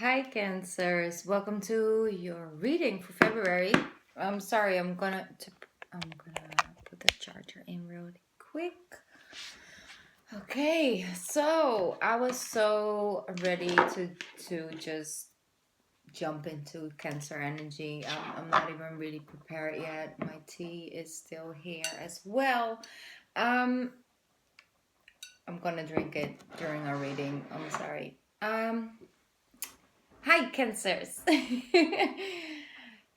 Hi Cancers, welcome to your reading for February. I'm sorry, I'm gonna put the charger in really quick. Okay, so I was so ready to just jump into Cancer energy. I'm not even really prepared yet. My tea is still here as well. Um, I'm gonna drink it during our reading. I'm sorry. Hi, Cancers.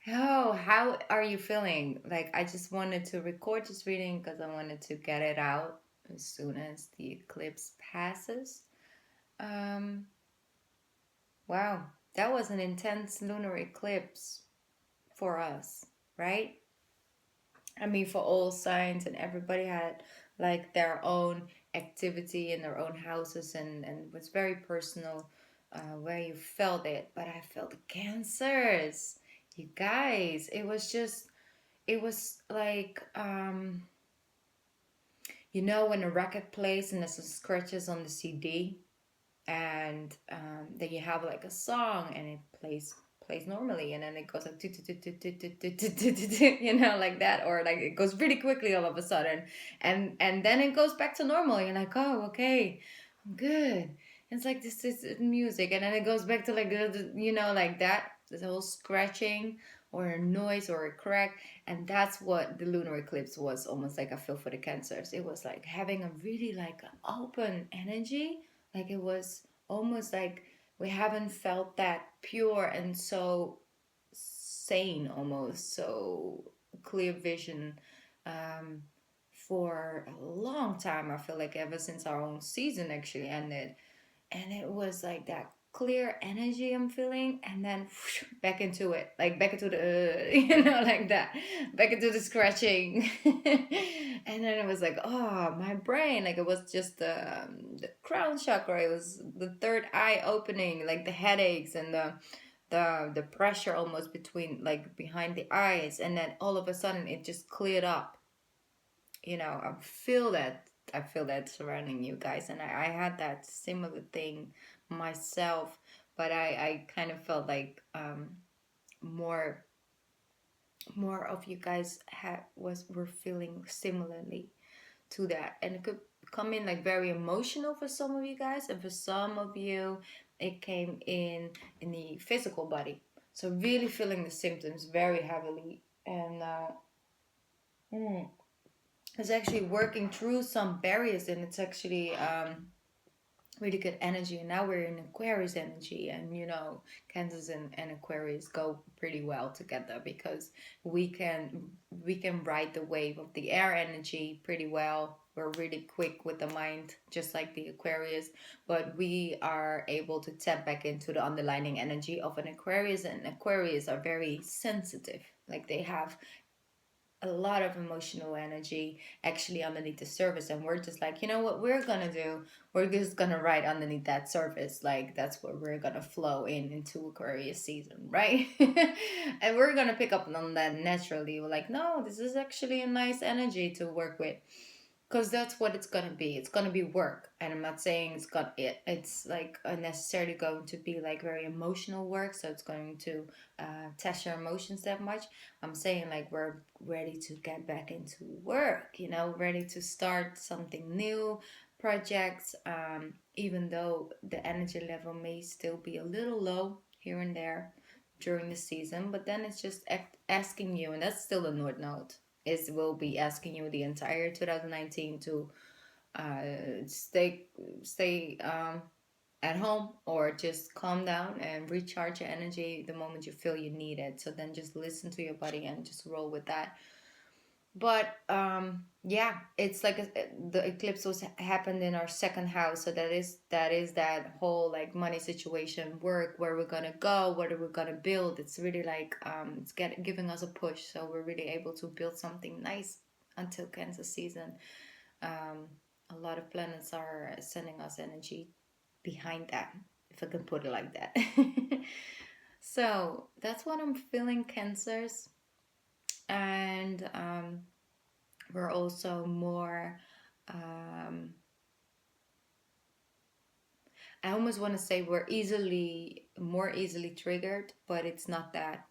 Oh, how are you feeling? Like, I just wanted to record this reading because I wanted to get it out as soon as the eclipse passes. Um, wow, that was an intense lunar eclipse for us, right? I mean, for all signs, and everybody had like their own activity in their own houses, and it was very personal where you felt it. But I felt the cancers, you guys. It was like, when a record plays and there's some scratches on the CD, and then you have like a song and it plays normally, and then it goes like like that, or like it goes really quickly all of a sudden, and then it goes back to normal. You're like, oh, okay, I'm good. It's like this is music, and then it goes back to like like that, this whole scratching or a noise or a crack. And that's what the lunar eclipse was almost like. I feel for the cancers, it was like having a really like open energy, like it was almost like we haven't felt that pure and so sane, almost so clear vision, um, for a long time. I feel like ever since our own season actually ended. And it was like that clear energy I'm feeling, and then whoosh, back into it, like back into the like that, back into the scratching. And then it was like, oh, my brain, like it was just the crown chakra, it was the third eye opening, like the headaches and the pressure almost between, like behind the eyes, and then all of a sudden it just cleared up. I feel that. I feel that surrounding you guys, and I had that similar thing myself, but I kind of felt like more more of you guys were feeling similarly to that, and it could come in like very emotional for some of you guys, and for some of you it came in the physical body. So really feeling the symptoms very heavily, and mm, it's actually working through some barriers, and it's actually really good energy. And now we're in Aquarius energy, and Kansas and Aquarius go pretty well together, because we can we can ride the wave of the air energy pretty well. We're really quick with the mind, just like the Aquarius, but we are able to tap back into the underlying energy of an Aquarius, and Aquarius are very sensitive. Like they have a lot of emotional energy actually underneath the surface, and we're just like, you know what we're gonna do, we're just gonna ride underneath that surface, like that's where we're gonna flow into Aquarius season, right? And we're gonna pick up on that naturally. We're like, no, this is actually a nice energy to work with, because that's what it's gonna be. It's gonna be work, and I'm not saying it's like necessarily going to be like very emotional work. So it's going to test your emotions that much. I'm saying like we're ready to get back into work. Ready to start something new, projects. Even though the energy level may still be a little low here and there during the season, but then it's just asking you, and that's still a North Node, is will be asking you the entire 2019 to stay at home, or just calm down and recharge your energy the moment you feel you need it. So then just listen to your body and just roll with that. But yeah, it's like the eclipse was happened in our second house, so that is that whole like money situation, work, where we're gonna go, what are we gonna build. It's really like it's giving us a push, so we're really able to build something nice until Cancer season. um, a lot of planets are sending us energy behind that, if I can put it like that. So that's what I'm feeling, Cancers. And we're also more, um, I almost want to say we're more easily triggered, but it's not that.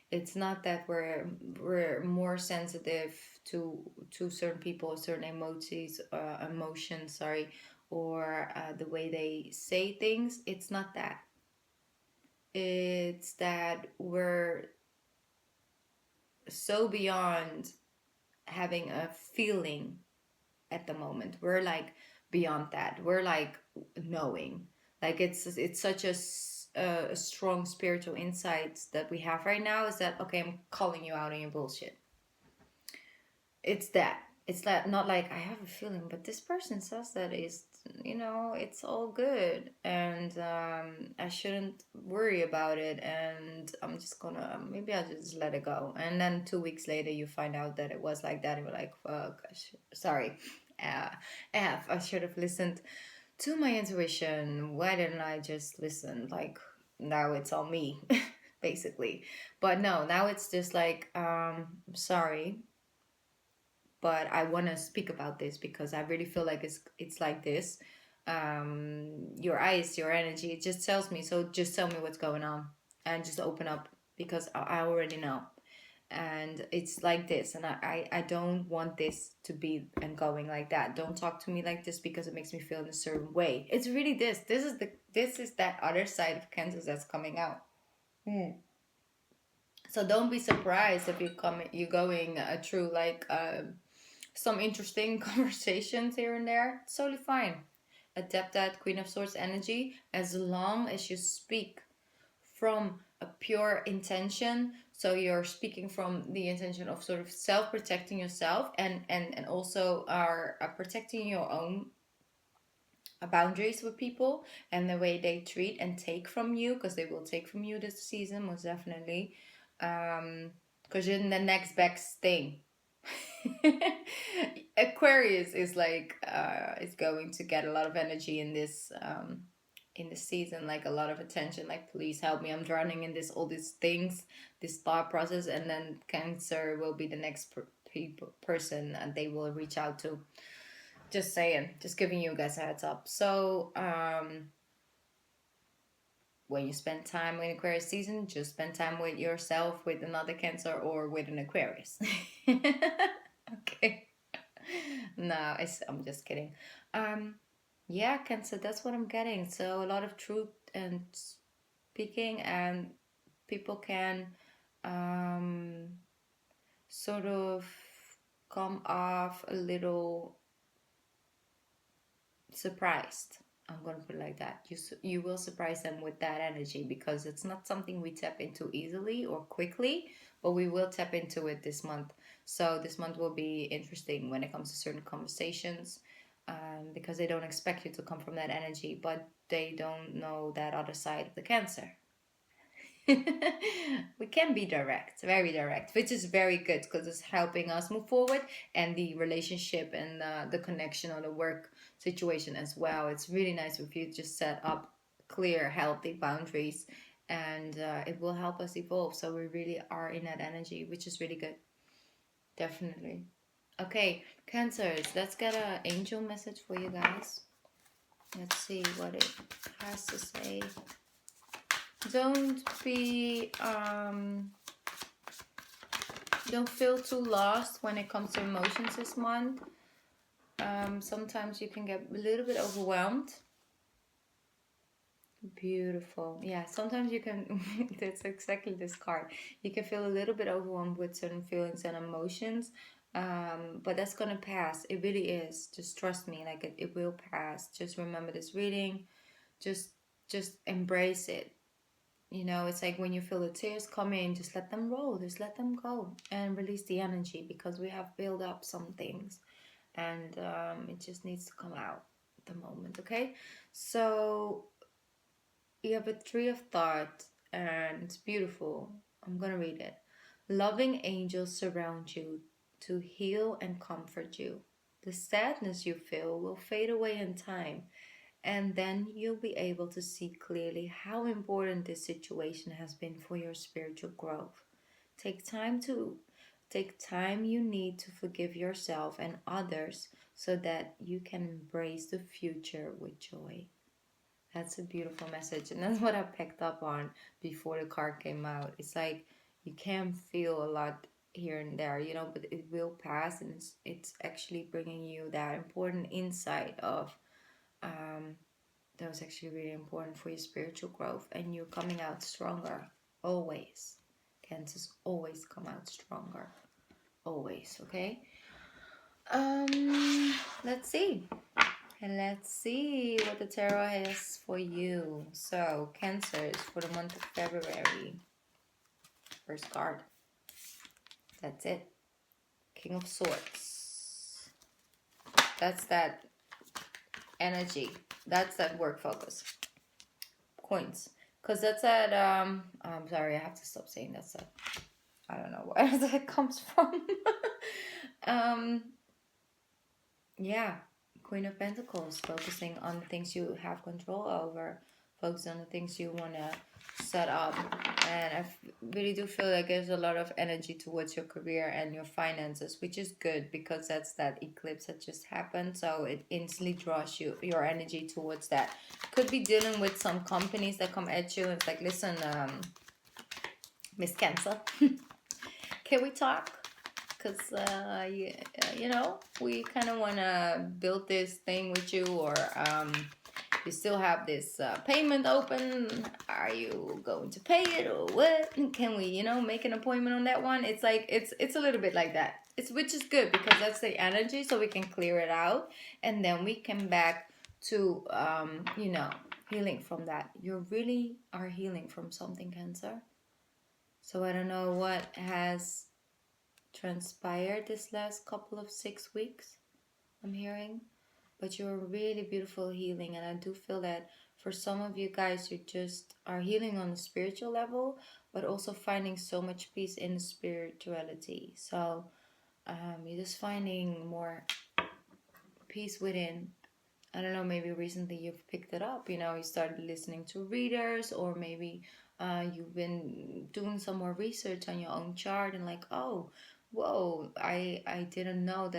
It's not that we're more sensitive to certain people, certain emotions, sorry, or the way they say things. It's not that. It's that we're so beyond having a feeling at the moment. We're like beyond that. We're like knowing. Like it's such a strong spiritual insight that we have right now, is that okay, I'm calling you out on your bullshit. It's that. It's that, not like I have a feeling, but this person says that is, it's all good, and I shouldn't worry about it, and I'm just gonna, maybe I'll just let it go. And then 2 weeks later, you find out that it was like that, and you're like, fuck, sorry, uh, I should have listened to my intuition. Why didn't I just listen? Like, now it's on me, basically. But no, now it's just like, sorry, but I want to speak about this because I really feel like it's like this. Your eyes, your energy, it just tells me. So just tell me what's going on and just open up, because I already know. And it's like this, and I don't want this to be and going like that. Don't talk to me like this because it makes me feel in a certain way. It's really this. This is that other side of Cancer that's coming out. Hmm. So don't be surprised if you're going through like some interesting conversations here and there. It's totally fine. Adapt that Queen of Swords energy as long as you speak from a pure intention. So you're speaking from the intention of sort of self-protecting yourself, and also are protecting your own boundaries with people and the way they treat and take from you, because they will take from you this season, most definitely. Because you're in the next best thing. Aquarius is like is going to get a lot of energy in this season, like a lot of attention, like please help me, I'm drowning in this, all these things, this thought process. And then Cancer will be the next person and they will reach out to. Just saying, just giving you guys a heads up. So when you spend time in Aquarius season, just spend time with yourself, with another Cancer, or with an Aquarius. Okay. No, I'm just kidding. Um, yeah, Cancer, that's what I'm getting. So a lot of truth and speaking, and people can um, sort of come off a little surprised. I'm gonna put it like that. You will surprise them with that energy, because it's not something we tap into easily or quickly, but we will tap into it this month. So this month will be interesting when it comes to certain conversations, because they don't expect you to come from that energy, but they don't know that other side of the Cancer. We can be direct, very direct, which is very good because it's helping us move forward, and the relationship and the connection or the work situation as well. It's really nice if you just set up clear, healthy boundaries, and it will help us evolve. So we really are in that energy, which is really good. Definitely. Okay, Cancers, let's get an angel message for you guys. Let's see what it has to say. Don't be don't feel too lost when it comes to emotions this month. Sometimes you can get a little bit overwhelmed. Beautiful. Yeah, sometimes you can, that's exactly this card. You can feel a little bit overwhelmed with certain feelings and emotions. But that's gonna pass. It really is. Just trust me, like it will pass. Just remember this reading. Just just embrace it. It's like when you feel the tears coming, just let them roll, just let them go and release the energy, because we have built up some things, and it just needs to come out at the moment. Okay, so you have a tree of thought, and it's beautiful. I'm gonna read it. Loving angels surround you to heal and comfort you. The sadness you feel will fade away in time, and then you'll be able to see clearly how important this situation has been for your spiritual growth. Take time to take time you need to forgive yourself and others so that you can embrace the future with joy. That's a beautiful message. And that's what I picked up on before the card came out. It's like you can feel a lot here and there, you know, but it will pass, and it's actually bringing you that important insight of that was actually really important for your spiritual growth, and you're coming out stronger. Always. Cancers always come out stronger. Always, okay? Let's see. And let's see what the tarot has for you. So, Cancers for the month of February. First card. That's it. King of Swords. That's that energy. That's that work focus. Coins. Because that's that, I'm sorry, I have to stop saying that stuff. I don't know where that comes from. Yeah. Queen of Pentacles, focusing on the things you have control over, focus on the things you want to set up. And I really do feel like there's a lot of energy towards your career and your finances, which is good because that's that eclipse that just happened. So it instantly draws your energy towards that. Could be dealing with some companies that come at you. It's like, listen, Miss Cancer, can we talk? Because you know, we kind of want to build this thing with you, or you still have this payment open. Are you going to pay it, or what? Can we, you know, make an appointment on that one? It's like it's a little bit like that. Which is good because that's the energy, so we can clear it out, and then we come back to you know, healing from that. You really are healing from something, Cancer. So I don't know what has transpired this last couple of 6 weeks, I'm hearing, but you're really beautiful healing. And I do feel that for some of you guys, you just are healing on a spiritual level, but also finding so much peace in the spirituality. So you're just finding more peace within. I don't know, maybe recently you've picked it up, you know, you started listening to readers, or maybe you've been doing some more research on your own chart and like, oh, whoa, I didn't know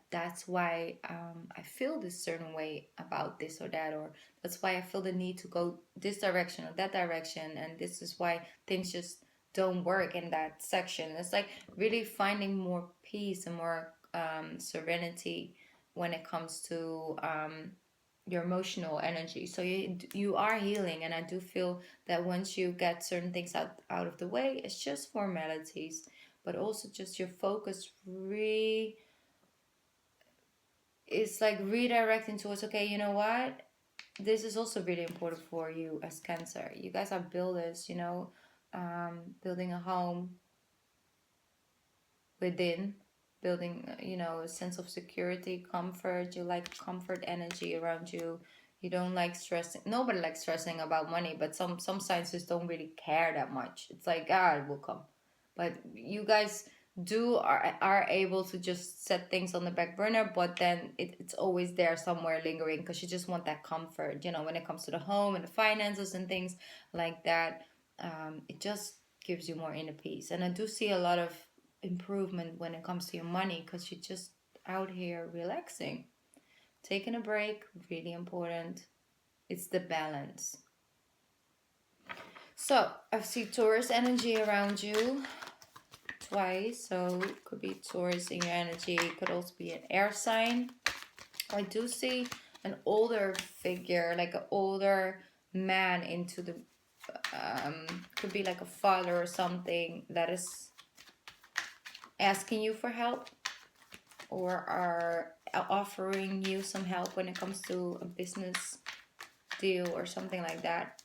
that's why I feel this certain way about this or that, or that's why I feel the need to go this direction or that direction, and this is why things just don't work in that section. It's like really finding more peace and more serenity when it comes to your emotional energy. So you are healing, and I do feel that once you get certain things out of the way, it's just formalities, but also just your focus it's like redirecting towards, okay, you know what, this is also really important for you as Cancer. You guys are builders, you know, building a home within, building, you know, a sense of security, comfort. You like comfort energy around you. You don't like stressing. Nobody likes stressing about money, but some scientists don't really care that much. It's like, it will come. But you guys are able to just set things on the back burner, but then it's always there somewhere lingering, because you just want that comfort, you know, when it comes to the home and the finances and things like that. It just gives you more inner peace. And I do see a lot of improvement when it comes to your money, because you're just out here relaxing, taking a break. Really important. It's the balance. So I see Taurus energy around you twice, so it could be Taurus in your energy. It could also be an air sign. I do see an older figure, like an older man into the could be like a father or something, that is asking you for help, or are offering you some help when it comes to a business deal or something like that.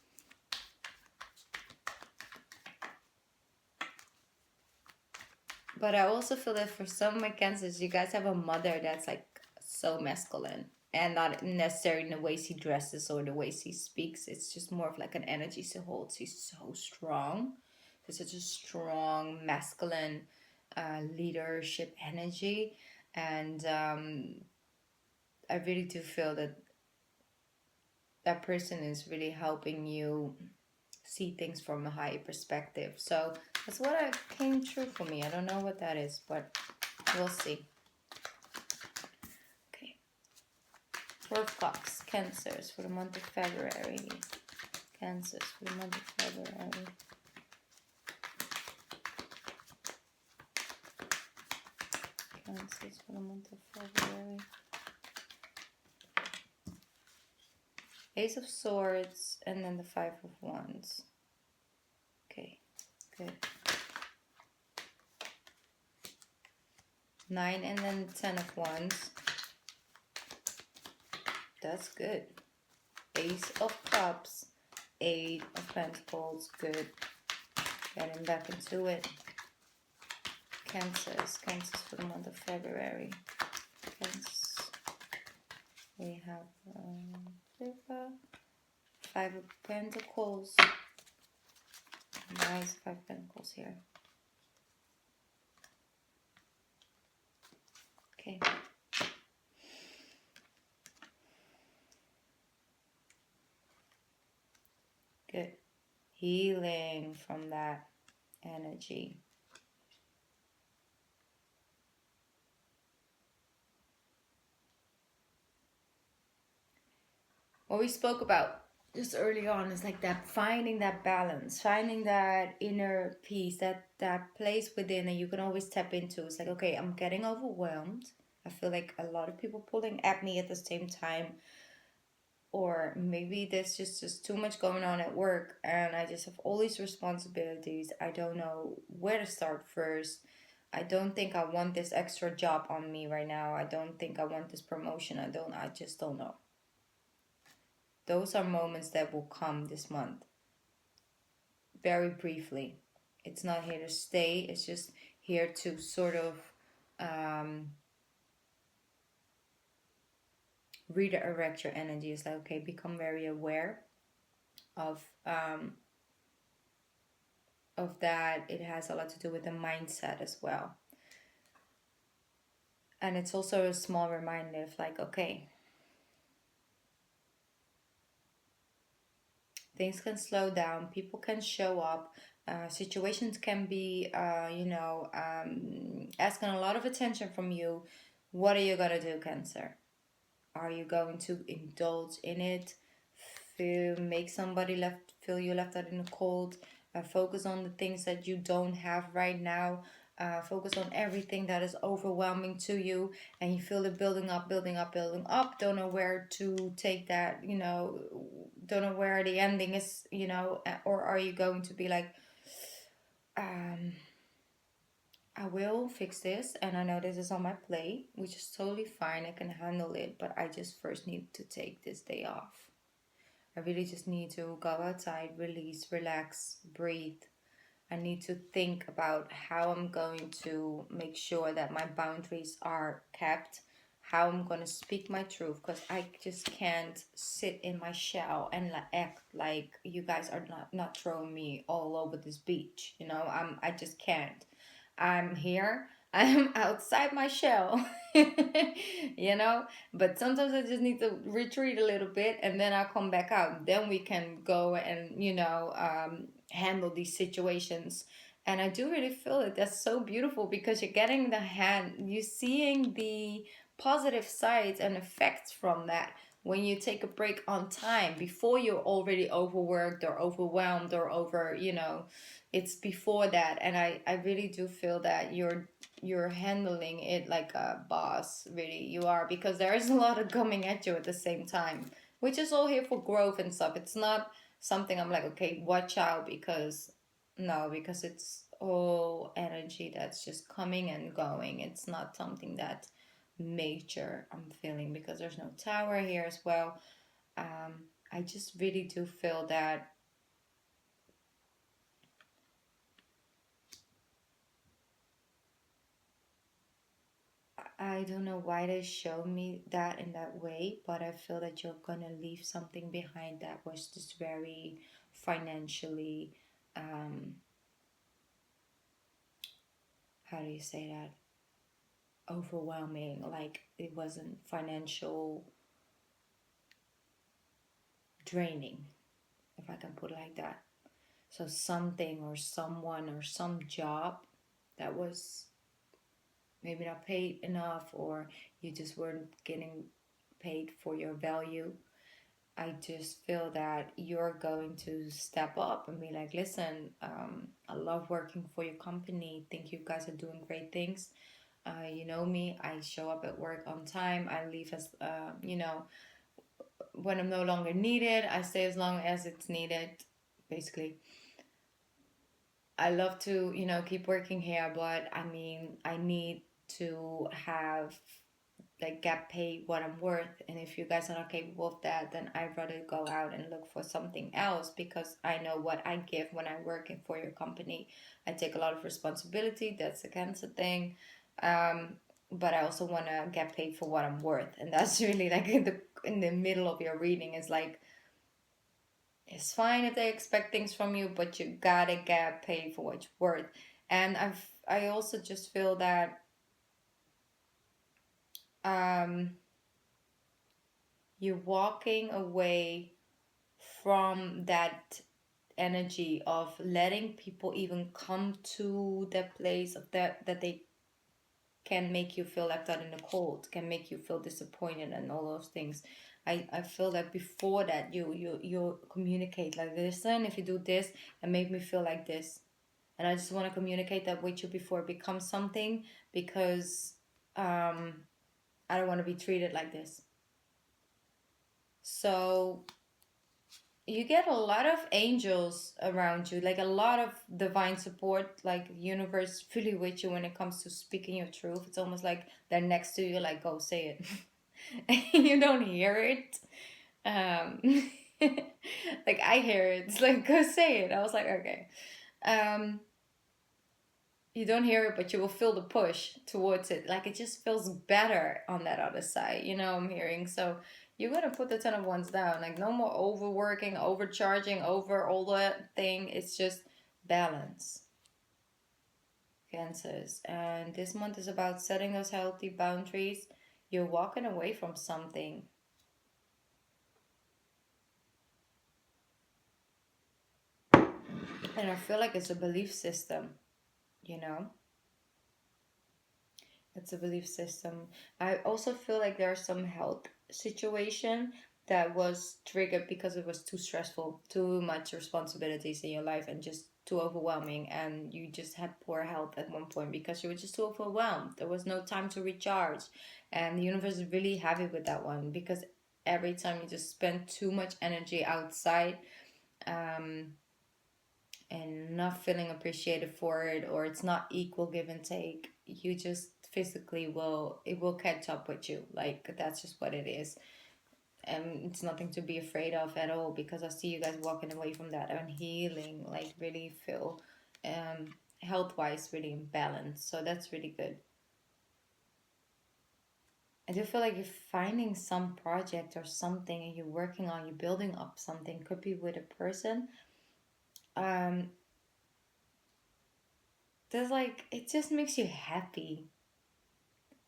But I also feel that for some of my Cancers, you guys have a mother that's like so masculine, and not necessarily in the way she dresses or the way she speaks. It's just more of like an energy she holds. She's so strong. There's such a strong masculine leadership energy. And I really do feel that that person is really helping you see things from a higher perspective. So that's what came true for me. I don't know what that is, but we'll see. Okay. 4 of Cups, Cancers for the month of February. Cancers for the month of February. Cancers for the month of February. Ace of Swords and then the Five of Wands. Okay, good. 9 and then 10 of Wands. That's good. Ace of Cups. 8 of Pentacles. Good. Getting back into it. Cancers. Cancers for the month of February. Cancers. We have 5 of Pentacles. Nice 5 of Pentacles here. Okay. Good. Healing from that energy. What we spoke about just early on is like that, finding that balance, finding that inner peace, that place within that you can always tap into. It's like, okay, I'm getting overwhelmed. I feel like a lot of people pulling at me at the same time, or maybe there's just too much going on at work and I just have all these responsibilities. I don't know where to start first. I don't think I want this extra job on me right now. I don't think I want this promotion. I just don't know. Those are moments that will come this month. Very briefly. It's not here to stay. It's just here to sort of redirect your energy. It's like, okay, become very aware of that. It has a lot to do with the mindset as well. And it's also a small reminder of like, okay, things can slow down, people can show up, situations can be, asking a lot of attention from you. What are you going to do, Cancer? Are you going to indulge in it, make somebody feel you left out in the cold, focus on the things that you don't have right now, focus on everything that is overwhelming to you, and you feel it building up, don't know where to take that, don't know where the ending is, or are you going to be like, I will fix this, and I know this is on my plate, which is totally fine, I can handle it, but I just first need to take this day off. I really just need to go outside, release, relax, breathe. I need to think about how I'm going to make sure that my boundaries are kept, how I'm going to speak my truth, because I just can't sit in my shell and act like you guys are not throwing me all over this beach. I just can't. I'm here. I'm outside my shell, but sometimes I just need to retreat a little bit and then I'll come back out. Then we can go and, handle these situations. And I do really feel it. That's so beautiful because you're getting you're seeing the positive sides and effects from that when you take a break on time before you're already overworked or overwhelmed or it's before that. And I really do feel that you're handling it like a boss. Really, you are, because there is a lot of coming at you at the same time, which is all here for growth and stuff. It's not something I'm like, okay, watch out, because it's all energy that's just coming and going. It's not something that major I'm feeling, because there's no tower here as well. I just really do feel that I don't know why they show me that in that way, but I feel that you're gonna leave something behind that was just very financially, how do you say that? Overwhelming. Like it wasn't financial draining, if I can put it like that. So something or someone or some job that was maybe not paid enough, or you just weren't getting paid for your value. I just feel that you're going to step up and be like, listen, I love working for your company. Think you guys are doing great things. You know me, I show up at work on time. I leave as, when I'm no longer needed. I stay as long as it's needed, basically. I love to, keep working here, but I mean, I need to have like get paid what I'm worth. And if you guys are not capable of that, then I'd rather go out and look for something else because I know what I give when I'm working for your company. I take a lot of responsibility. That's a cancer thing. But I also want to get paid for what I'm worth. And that's really like in the middle of your reading is like, it's fine if they expect things from you, but you gotta get paid for what you're worth. And I also just feel that um you're walking away from that energy of letting people even come to that place of that they can make you feel left out in the cold, can make you feel disappointed and all those things. I feel that before that you communicate like, listen, if you do this and make me feel like this, and I just want to communicate that with you before it becomes something, because I don't want to be treated like this. So you get a lot of angels around you, like a lot of divine support, like the universe really with you when it comes to speaking your truth. It's almost like they're next to you, like, go say it. You don't hear it. Um, like I hear it. It's like, go say it. I was like, okay. Um, you don't hear it, but you will feel the push towards it. Like it just feels better on that other side. I'm hearing. So you're gonna put the 10 of Wands down. Like no more overworking, overcharging, over all that thing. It's just balance. Cancers. And this month is about setting those healthy boundaries. You're walking away from something. And I feel like it's a belief system, you know? It's a belief system. I also feel like there's some health situation that was triggered because it was too stressful, too much responsibilities in your life, and just too overwhelming. And you just had poor health at one point because you were just too overwhelmed. There was no time to recharge. And the universe is really happy with that one because every time you just spend too much energy outside, um, and not feeling appreciated for it, or it's not equal give and take, you just physically it will catch up with you. Like that's just what it is. And it's nothing to be afraid of at all, because I see you guys walking away from that and healing, like really feel health wise really in balance. So that's really good. I do feel like you're finding some project or something and you're working on, you're building up something, could be with a person. um there's like, it just makes you happy.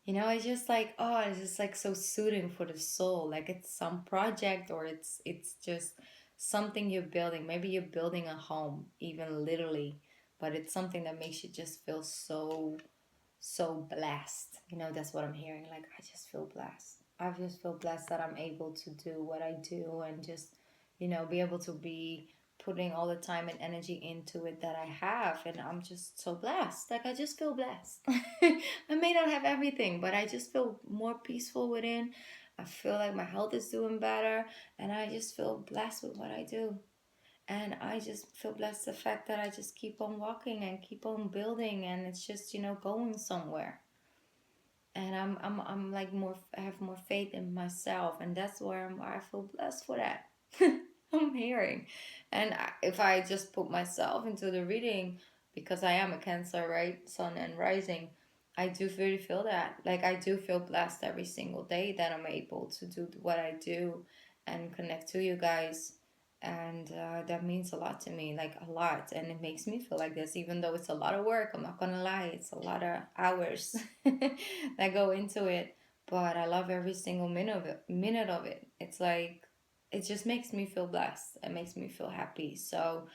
It's just like, oh, it's just like so soothing for the soul. Like it's some project, or it's just something you're building. Maybe you're building a home, even literally, but it's something that makes you just feel so blessed. That's what I'm hearing. Like I just feel blessed. I just feel blessed that I'm able to do what I do, and just, be able to be putting all the time and energy into it that I have. And I'm just so blessed. Like I just feel blessed. I may not have everything, but I just feel more peaceful within. I feel like my health is doing better, and I just feel blessed with what I do. And I just feel blessed the fact that I just keep on walking and keep on building, and it's just, going somewhere. And I'm like more, I have more faith in myself, and that's where I feel blessed for that. I'm hearing. And if I just put myself into the reading, because I am a Cancer, right, sun and rising, I do really feel that. Like I do feel blessed every single day that I'm able to do what I do and connect to you guys. And that means a lot to me, like a lot. And it makes me feel like this, even though it's a lot of work. I'm not gonna lie, it's a lot of hours that go into it. But I love every single minute of it. It's like, it just makes me feel blessed. It makes me feel happy. So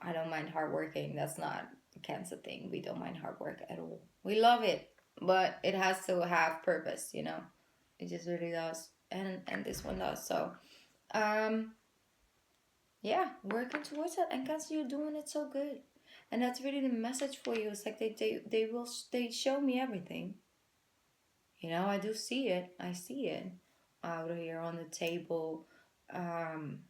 I don't mind hard working. That's not a Cancer thing. We don't mind hard work at all. We love it, but it has to have purpose. It just really does. And this one does. So Yeah, working towards it. And Cancer, you're doing it so good. And that's really the message for you. It's like they show me everything. You know, I do see it. I see it out here on the table. Um,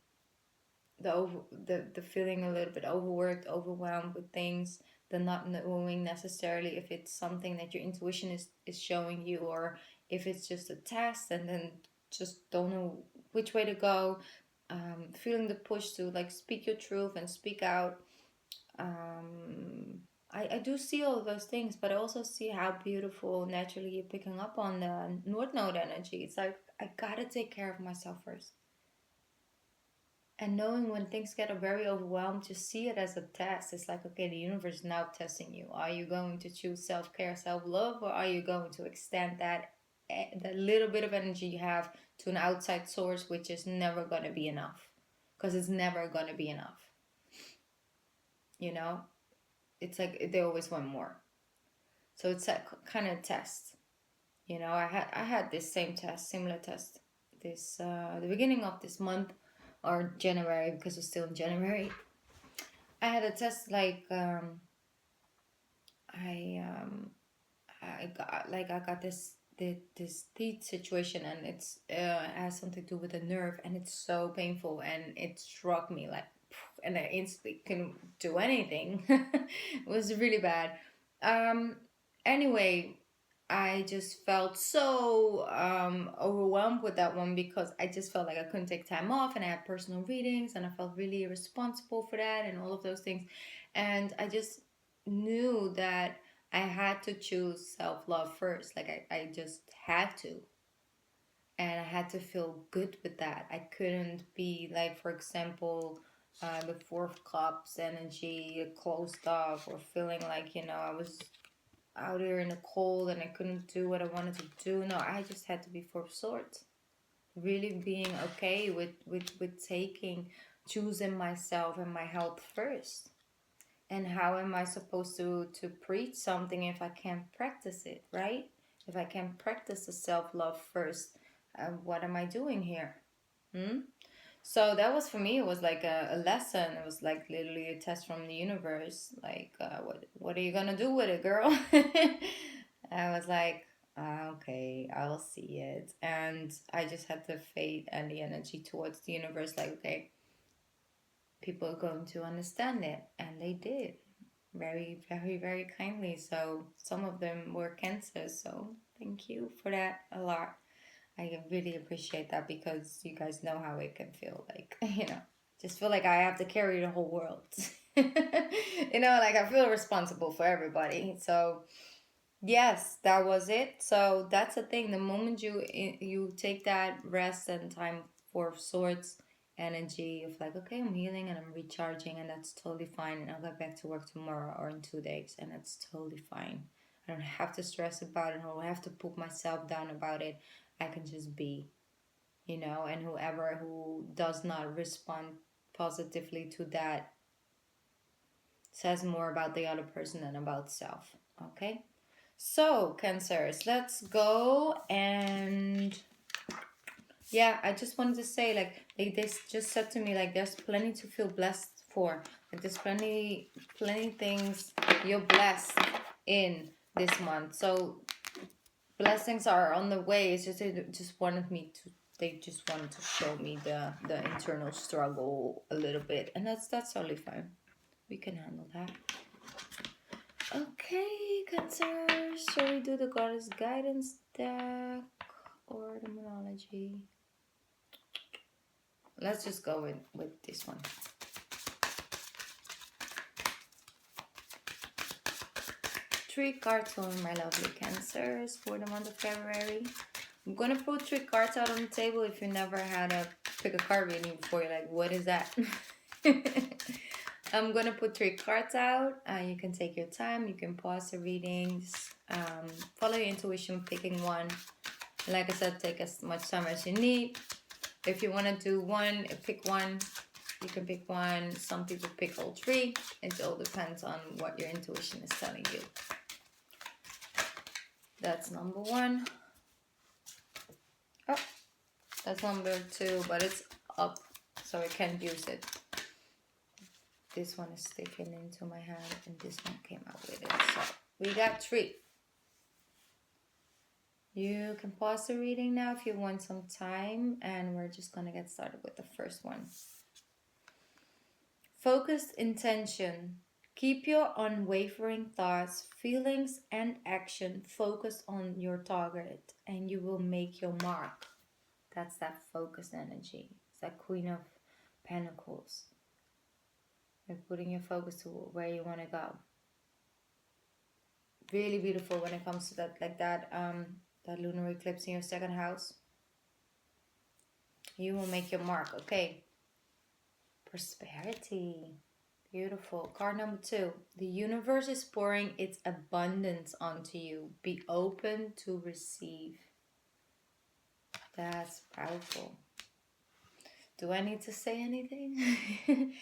the feeling a little bit overworked, overwhelmed with things, the not knowing necessarily if it's something that your intuition is showing you, or if it's just a test, and then just don't know which way to go. Feeling the push to like speak your truth and speak out. I do see all of those things, but I also see how beautiful naturally you're picking up on the North Node energy. It's like, I gotta take care of myself first. And knowing when things get very overwhelmed, just see it as a test. It's like, okay, the universe is now testing you. Are you going to choose self-care, self-love, or are you going to extend that little bit of energy you have to an outside source, which is never going to be enough? Because it's never going to be enough. You know? It's like they always want more. So it's a kind of test. You know, I had this similar test, the beginning of this month, or January, because it's still in January. I had a test like I I got this teeth situation, and it's has something to do with the nerve, and it's so painful, and it struck me like, and I instantly couldn't do anything. It was really bad. Anyway, I just felt so overwhelmed with that one, because I just felt like I couldn't take time off, and I had personal readings, and I felt really responsible for that and all of those things. And I just knew that I had to choose self-love first. Like I just had to. And I had to feel good with that. I couldn't be like, for example, the Four of Cups energy, closed off, or feeling like, I was out here in the cold and I couldn't do what I wanted to do. No, I just had to be Four of Swords. Really being okay with choosing myself and my health first. And how am I supposed to preach something if I can't practice it, right? If I can't practice the self-love first, what am I doing here? So that was, for me, it was like a lesson. It was like literally a test from the universe. Like, what are you gonna do with it, girl? I was like, okay, I'll see it. And I just had the faith and the energy towards the universe, like, okay, people are going to understand it. And they did. Very, very, very kindly. So some of them were Cancer. So thank you for that a lot. I really appreciate that, because you guys know how it can feel like, just feel like I have to carry the whole world. Like I feel responsible for everybody. So yes, that was it. So that's the thing. The moment you take that rest and time for Swords energy of like, okay, I'm healing and I'm recharging, and that's totally fine, and I'll get back to work tomorrow or in 2 days, and that's totally fine. I don't have to stress about it, or have to put myself down about it. I can just be, and whoever who does not respond positively to that says more about the other person than about self. Okay? So, Cancers, let's go. And yeah, I just wanted to say, like they just said to me, like, there's plenty to feel blessed for. Like, there's plenty things you're blessed in this month. So blessings are on the way. It's just they just wanted to show me the internal struggle a little bit, and that's totally fine. We can handle that. Okay, Cancer. Shall we do the Goddess Guidance deck or the Monology? Let's just go with this one. Three cards for my lovely Cancers for the month of February. I'm gonna put 3 cards out on the table. If you never had a pick a card reading before, you're like, what is that? I'm gonna put 3 cards out. You can take your time. You can pause the readings. Follow your intuition, picking one. Like I said, take as much time as you need. If you want to do one, pick one. You can pick one. Some people pick all 3. It all depends on what your intuition is telling you. That's number 1. Oh, that's number 2, but it's up so I can't use it. This one is sticking into my hand and this one came out with it. So we got 3. You can pause the reading now if you want some time, and we're just gonna get started with the first one. Focused intention. Keep your unwavering thoughts, feelings, and action focused on your target, and you will make your mark. That's that focused energy. It's that Queen of Pentacles. You're putting your focus to where you want to go. Really beautiful when it comes to that, like that lunar eclipse in your 2nd house. You will make your mark. Okay. Prosperity. Beautiful. Card number 2. The universe is pouring its abundance onto you. Be open to receive. That's powerful. Do I need to say anything?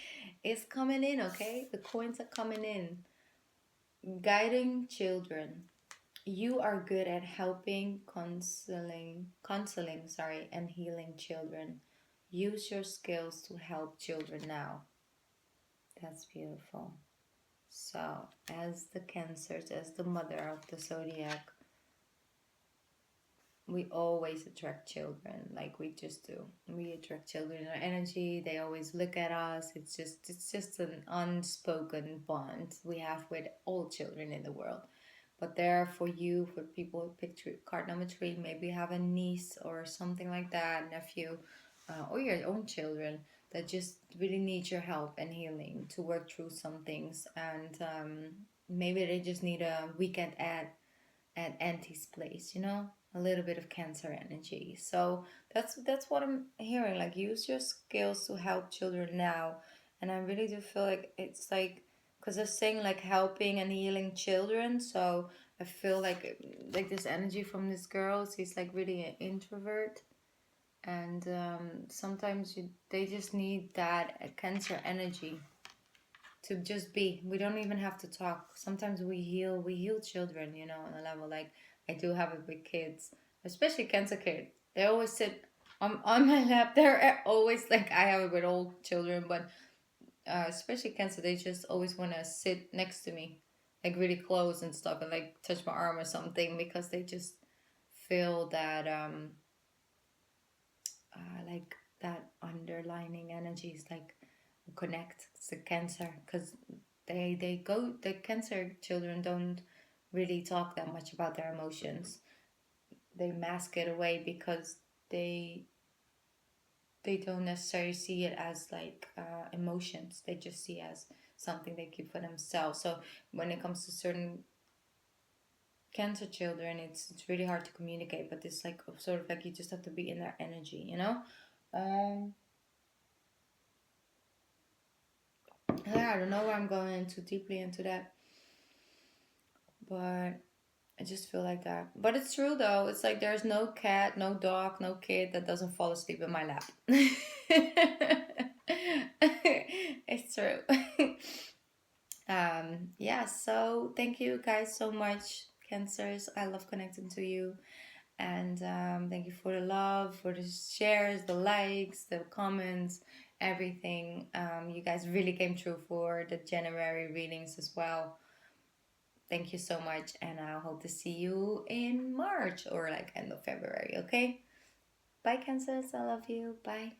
It's coming in, okay? The coins are coming in. Guiding children. You are good at helping, counseling, and healing children. Use your skills to help children now. That's beautiful. So, as the Cancers, as the mother of the zodiac, we always attract children, like we just do. We attract children in our energy. They always look at us. It's just an unspoken bond we have with all children in the world. But there for you, for people who picked card number 3, maybe have a niece or something like that, nephew, or your own children that just really need your help and healing to work through some things, and maybe they just need a weekend at Auntie's place, you know, a little bit of Cancer energy. So that's what I'm hearing. Like, use your skills to help children now, and I really do feel like it's like, because they're saying like helping and healing children, so I feel like this energy from this girl. She's like really an introvert, and sometimes they just need that Cancer energy to just be. We don't even have to talk. Sometimes we heal children, you know, on a level. Like, I do have it with kids, especially Cancer kids. They always sit on my lap. They're always like, I have it with all children, but especially Cancer, they just always want to sit next to me, like really close and stuff, and like touch my arm or something, because they just feel that like that underlining energy is like connect to Cancer, because the Cancer children don't really talk that much about their emotions. They mask it away because they don't necessarily see it as like emotions. They just see it as something they keep for themselves. So when it comes to certain Cancer children, it's really hard to communicate, but it's like sort of like you just have to be in their energy, you know. Yeah, I don't know why I'm going too deeply into that, but I just feel like that. But it's true though. It's like there's no cat, no dog, no kid that doesn't fall asleep in my lap. It's true. Yeah, so thank you guys so much, Cancers. I love connecting to you. And thank you for the love, for the shares, the likes, the comments, everything. You guys really came through for the January readings as well. Thank you so much, and I hope to see you in March or like end of February, okay? Bye, Kansas. I love you. Bye.